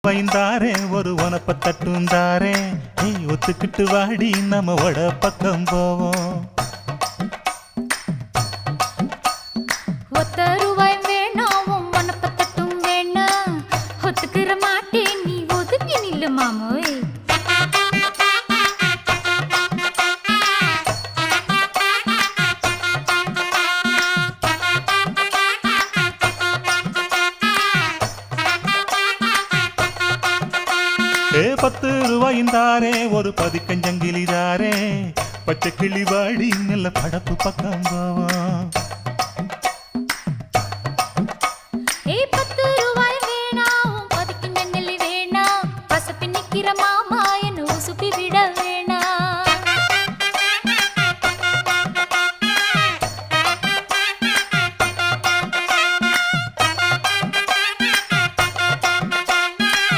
வைந்தாரே ஒரு உனப்ப தட்டுந்தாரே ஒத்துக்கிட்டு வாடி நம்ம வட பக்கம் போவோம். ஒத்த ரூபாய் வேணாம் உனப்ப தட்டும் வேணா ஒத்துக்கிற மாட்டே நீ ஒதுங்கி நில்லு மாமோய். ₹10 ஒரு பதிக்கஞ்சங்கிலிதாரே பச்சை கிளி வாடி நல்ல படப்பு பக்கம் போவோம்.